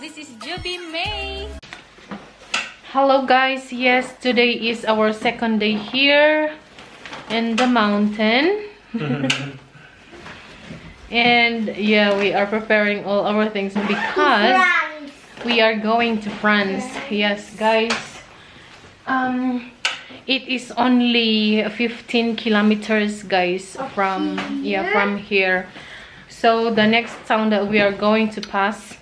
This is Joby May. Hello guys, yes, today is our second day here in the mountain. And yeah, we are preparing all our things because we are going to France. Yes guys, it is only 15 kilometers guys from here. So the next town that we are going to pass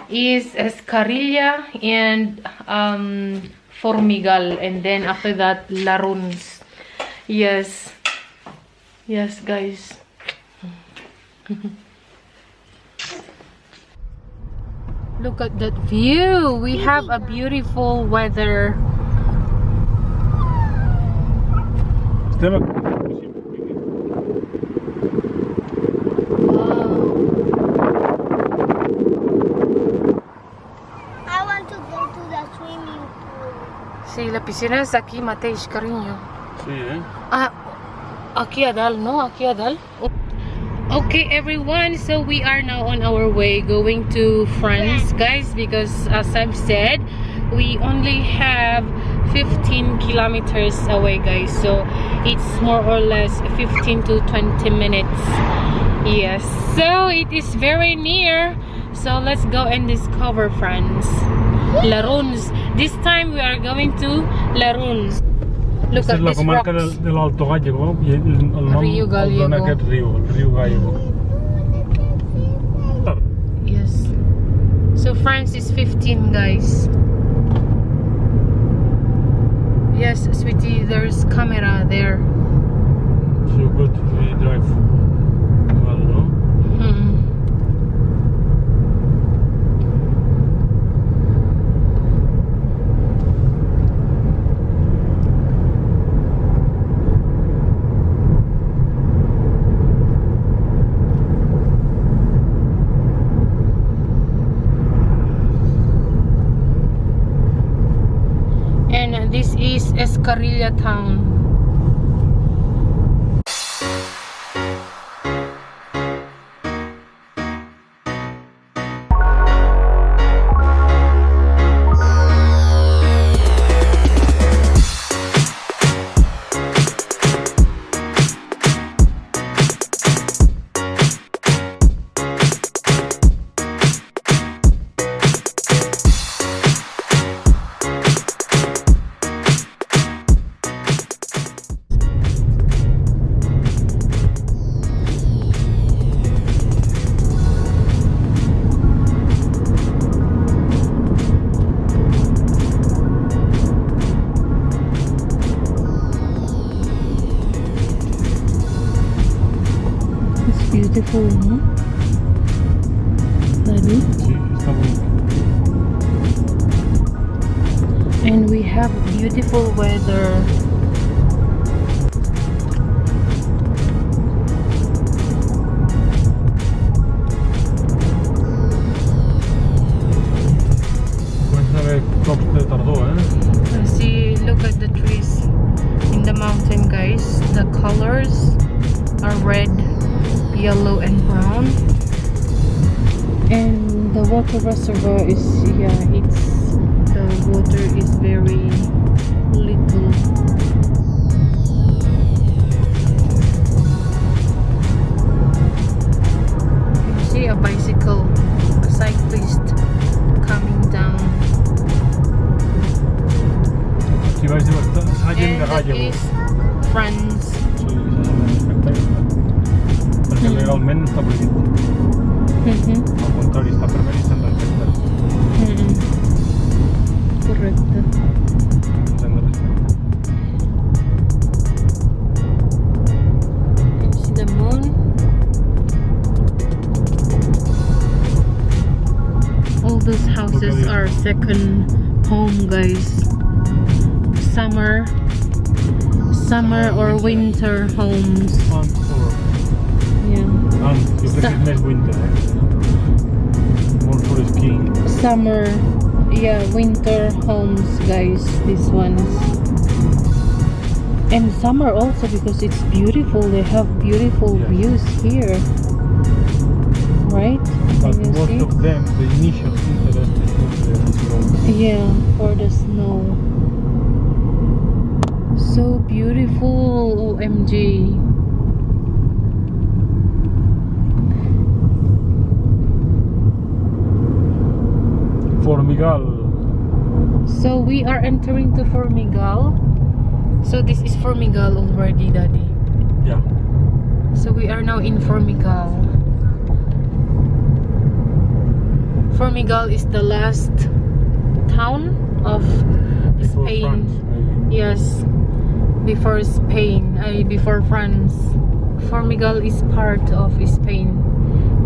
is Escarilla and Formigal, and then after that Laruns. Yes guys. Look at that view. We have a beautiful weather. Sí, la piscina es aquí, Mateix, cariño. Sí, ¿eh? Ah, aquí adal, no? Aquí adal. Okay, everyone, so we are now on our way going to France, guys, because as I've said, we only have 15 kilometers away, guys. So it's more or less 15 to 20 minutes. Yes, so it is very near. So let's go and discover France. Laruns. This time we are going to Laruns. Look at this rocks. del Alto Gallego y el nom Rio Gallego. dona aquest riu, el riu Gallego. Yes. So France is 15, guys. Yes, sweetie, there's camera there. So good, we drive well, no? This is Escarilla town. Beautiful, no? Daddy? Sí, está bonito. And we have beautiful weather. Puedes ver cops de tardor, eh? See, look at the trees in the mountain, guys. The colors are red, yellow and brown, and the water reservoir is the water is very little. You see a bicycle, a cyclist coming down. Si vais de And that is France. Perquè legalment està prohibit. Al contrari, està permès i estem respectant. Correcte. Ens hem de respectar. And see the moon. All those houses are second home, guys. Summer or winter homes. Yeah. Jo crec que és més winter, More for skiing. Summer, winter homes, guys. These ones. And summer also because it's beautiful. They have beautiful views here. right? But Can you most see? of them, the initial interest is for the snow. Yeah, for the snow. So beautiful, OMG. Formigal. So we are entering to Formigal. So this is Formigal already, Daddy. Yeah. So we are now in Formigal. Formigal is the last town of Before Spain. France, maybe. Yes, before Spain, before France. Formigal is part of Spain,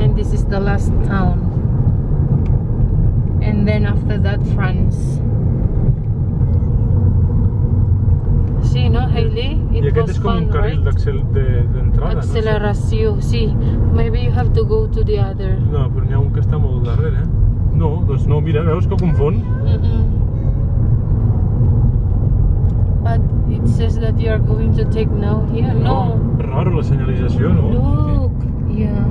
and this is the last town. And then after that, France. See, no, Hailey? I It aquest was és com un fun, carril right? d'entrada. Acceleració, sí. Maybe you have to go to the other. No, però n'hi ha un que està molt darrere. No, doncs no, mira, veus que confon? But it says that you are going to take now here. No. Raro la senyalització, no? Look. Yeah.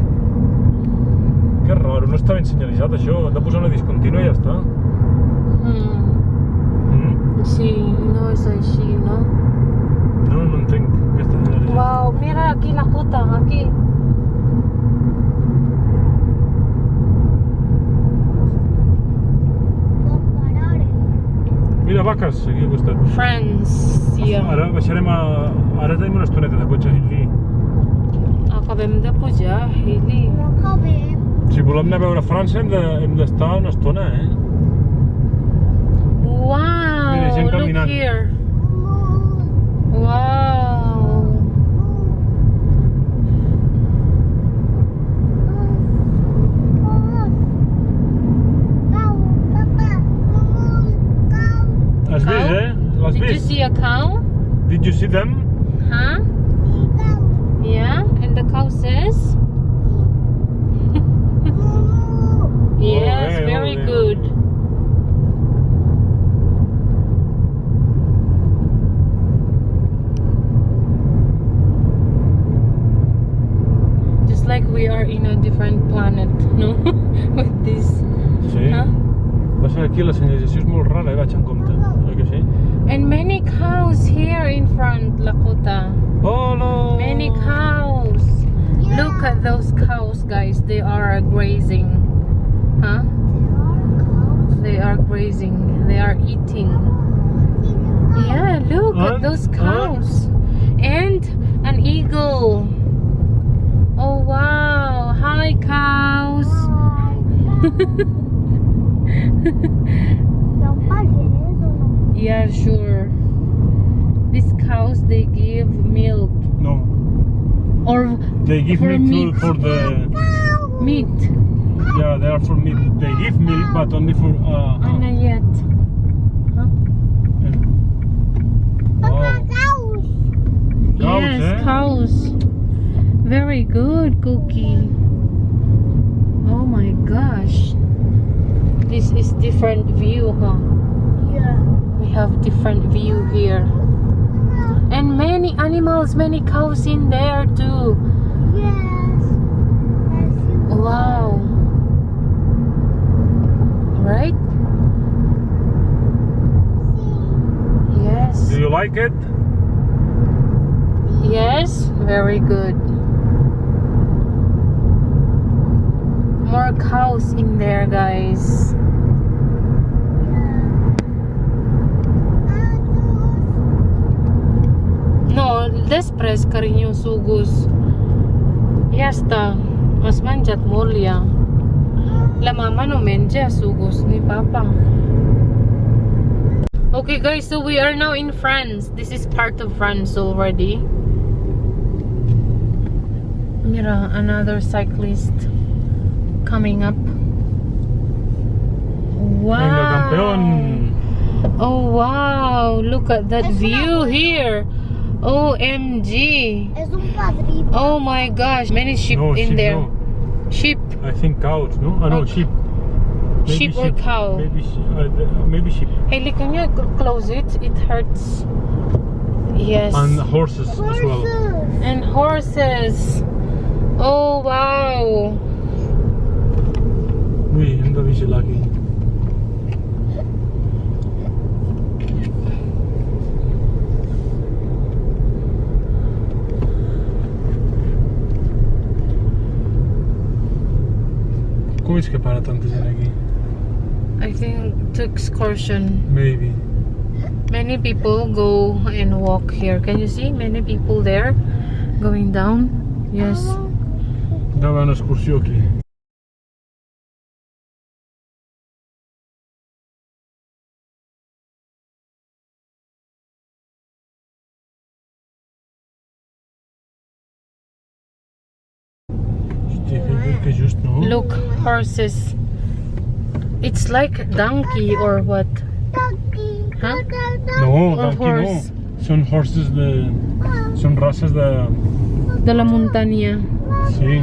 Que raro, no està ben senyalitzat això. Han de posar una discontínua i ja està. Sí, no és així, no? No, no entenc aquesta senyalització. Wow, mira aquí la Jota, aquí. Mira, vaques, aquí al costat. France, yeah. Ara baixarem a... Ara tenim una estoneta de cotxe, Hilly. Acabem de pujar, Hailey. Si volem anar a veure França hem d'estar una estona, eh? Wow, Mira, gent look caminant. here. Wow. Has vist, Cow? eh? L'has Did you vist? see a cow? Did you see them? Huh? Yeah, and the cow says? Yes, Okay, very okay. good. Just like we are in a different planet, no? With this. Sí. Huh? Passa que aquí la senyalització és molt rara, vaig en compte. Oi que sí? And many cows here in front, Lakota. Follow! Many cows. Look at those cows, guys. They are grazing. Huh? They are grazing. They are eating. Yeah, look at those cows. And an eagle. Oh wow. Hi, cows. Yeah, sure. These cows, they give milk. No. Or They give for milk meat. for the... Meat. Yeah, they are for meat. They give milk, but only for... Not yet. Huh? Wow. Cows, Yes, eh? cows. Very good, Cookie. Oh my gosh. This is different view, huh? Yeah. We have different view here. And many animals, many cows in there too. Yes. Wow. Right? Yes. Do you like it? Yes, very good. More cows in there, guys. No, després, cariño, sugus. Ya está. Has menjat molt, ja. La mama no menja sugus, ni papa. Okay, guys, so we are now in France. This is part of France already. Mira, another cyclist coming up. Wow. Venga, campeón. Oh, wow. Look at that view here. OMG. Es un padrito. Oh my gosh. Many sheep No, in sheep, there. no. Sheep. I think cows, no? Ah, no, Okay. sheep. Maybe Sheep or cow? Maybe sheep. Hailey, can you close it? It hurts. Yes. And horses as well. And horses. Oh, wow. si Lucky. Come is che para tanta gente aquí? I think to excursion. Maybe. Many people go and walk here. Can you see many people there going down? Yes. Dava un'escursió aquí. Que just, no? Look, horses. It's like donkey or what? Donkey. Huh? No, Or donkey horse. no. Son horses de... Son razas de... De la montaña. Sí.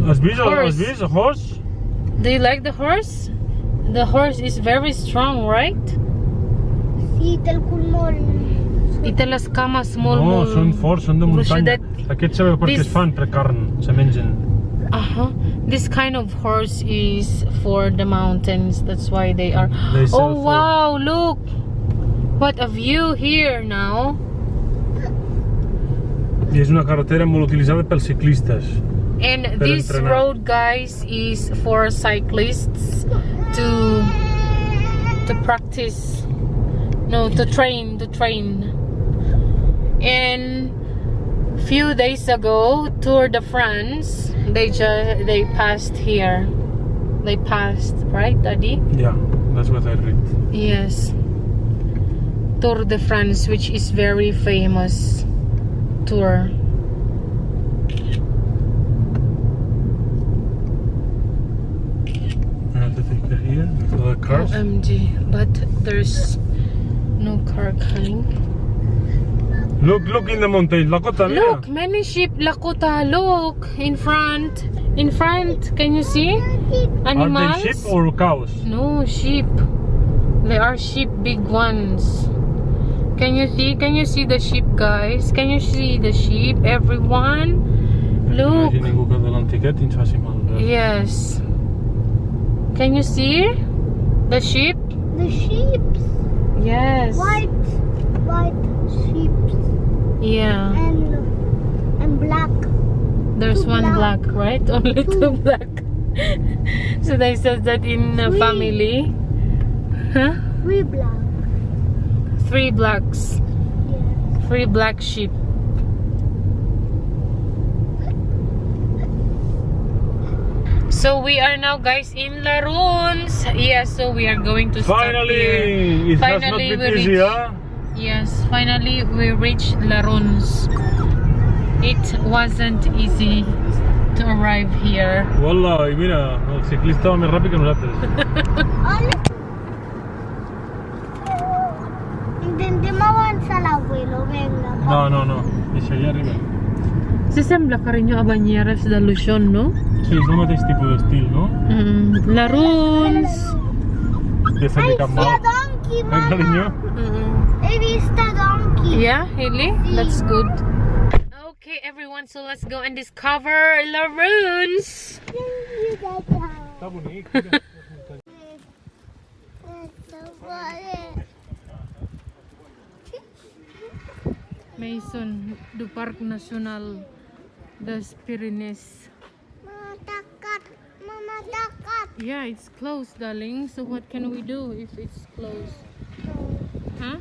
Has vist Horse. a horse? Do you like the horse? The horse is very strong, right? Sí, té el cul molt... I té les cames molt, No, molt... són forts, són de muntanya. gruixudet. Aquests sabeu per què This- es fan? Per carn, se mengen. This kind of horse is for the mountains. That's why they are... They sell Oh, for- wow, look! What a view here now. I és una carretera molt utilitzada pels ciclistes. And Per this entrenar. road, guys, is for cyclists to practice. No, to train. And few days ago, Tour de France, they passed here. They passed, right, Daddy? Yeah, that's what I read. Yes. Tour de France, which is very famous tour. I have to take it here with all the cars. OMG, but there's no car coming. Look in the mountain, Lakota, mira. Look, many sheep, Lakota, look, in front. In front, can you see? Animals? Are they sheep or cows? No, sheep. They are sheep, big ones. Can you see the sheep, guys? Can you see the sheep, everyone? Look. Imagine ningú que davant tiquet i ens faci mal. Yes. Can you see the sheep? The sheep. Yes. White sheep. Yeah. And black. There's Two one black. black, right? Only two black. So they said that in a Three. family. Huh? 3 black. 3 blacks. Yeah. 3 black sheep. So we are now, guys, in Laruns. Yes, so we are going to stop here. Finally! It has not Finally, been we easy, reach- huh? Yes, finally we reached Laruns. It wasn't easy to arrive here. Wallah, i mira, el ciclista va més ràpid que nosaltres. Intentem avançar l'abuelo, venga. No, deixa allà arriba. Si sembla carinyo a banyeres de Luixón, no? Sí, és el mateix tipus d'estil, no? Laruns. De fer Ai, cap sí, mal. a donkey, carinyo? mama. He vist a donkey. Yeah, Haley? That's good. Okay, everyone, so let's go and discover Laruns. Està bonic, mira. Mason, du Parc Nacional des Pyrenees. Mama takut. Mama takut. Yeah, it's closed, darling. So what can we do if it's closed? Huh?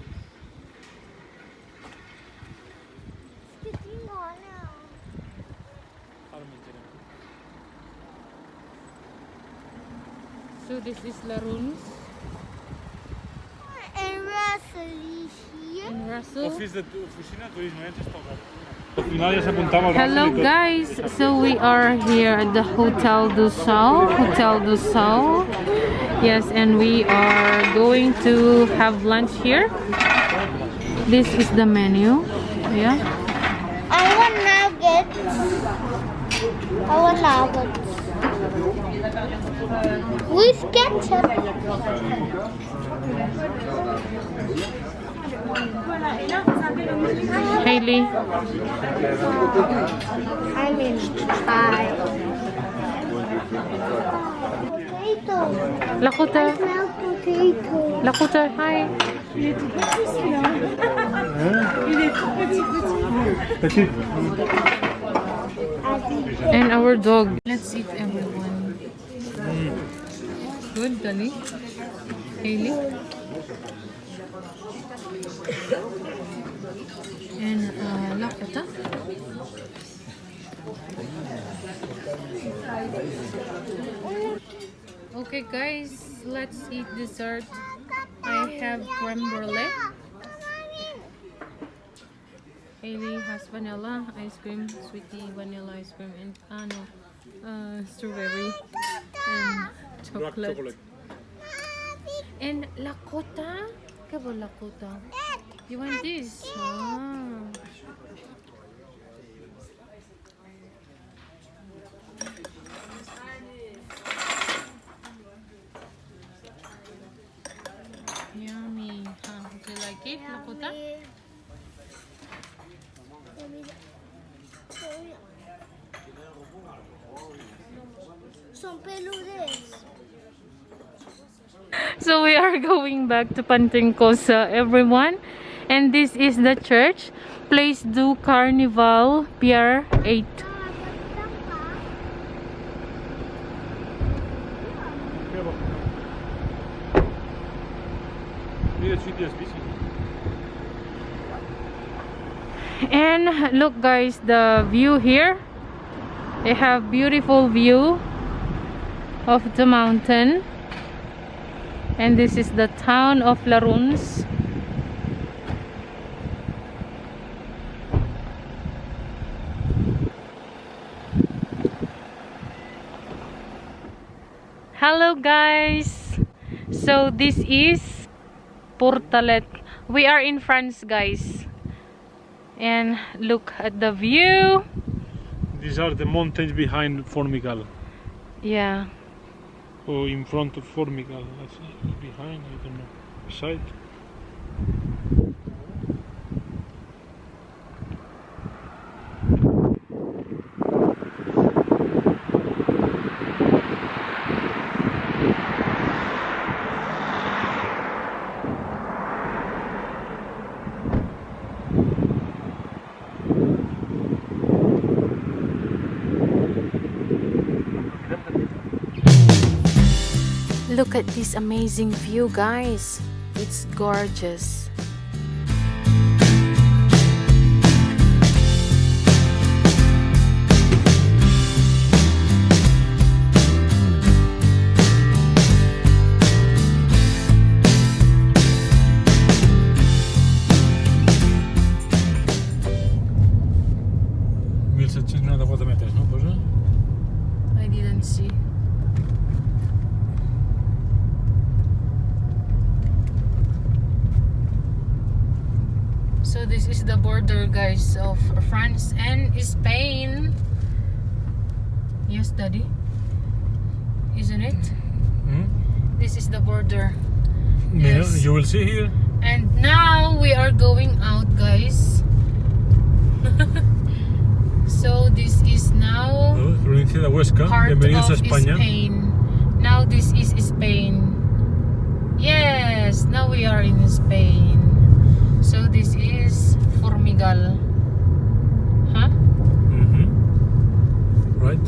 So this is Laruns And Russell is here. and Russell. Oficina de turisme, ja està obert. Al final ja s'apuntava el Hello Russell i tot. guys, so we are here at the Hotel du Sol. Yes, and we are going to have lunch here. This is the menu. Yeah. I want nuggets. With ketchup. Haley. I mean, pie. Potato. Lakota. Smell potato. Lakota, hi. Petit. And our dog. Let's eat, everyone. Good, Dali. Hailey. And Lakota. Okay guys, let's eat dessert. I have creme brulee. Hailey has vanilla ice cream, sweetie vanilla ice cream, and strawberry and chocolate. And Lakota? Kabo Lakota? You want this? Ah. Yummy. Huh? Do you like it, Lakota? Son peludes. So we are going back to Panticosa, everyone. And this is the church. Place du Carnival, Pier 8. And look guys, the view here. They have beautiful view of the mountain. And this is the town of Laruns. Hello guys. So this is Pourtalet. We are in France guys. And look at the view. These are the mountains behind Formigal. Yeah. Or in front of Formigal. That's behind, I don't know. Beside. Look at this amazing view guys. It's gorgeous. meters, no? Posa? I didn't see. So this is the border guys of France and Spain. Yes, Daddy? Isn't it? Hmm? This is the border. Yeah, Yes. you will see here. And now we are going out guys. So this is now Provincia de Huesca. part Bienvenidos a of España. Spain. Now this is Spain. Yes, now we are in Spain. So this is Formigal. Huh? Right.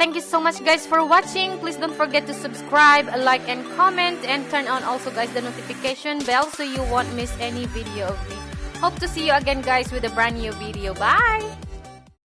Thank you so much guys for watching. Please don't forget to subscribe, like and comment, and turn on also guys the notification bell so you won't miss any video of me. Hope to see you again guys with a brand new video. Bye!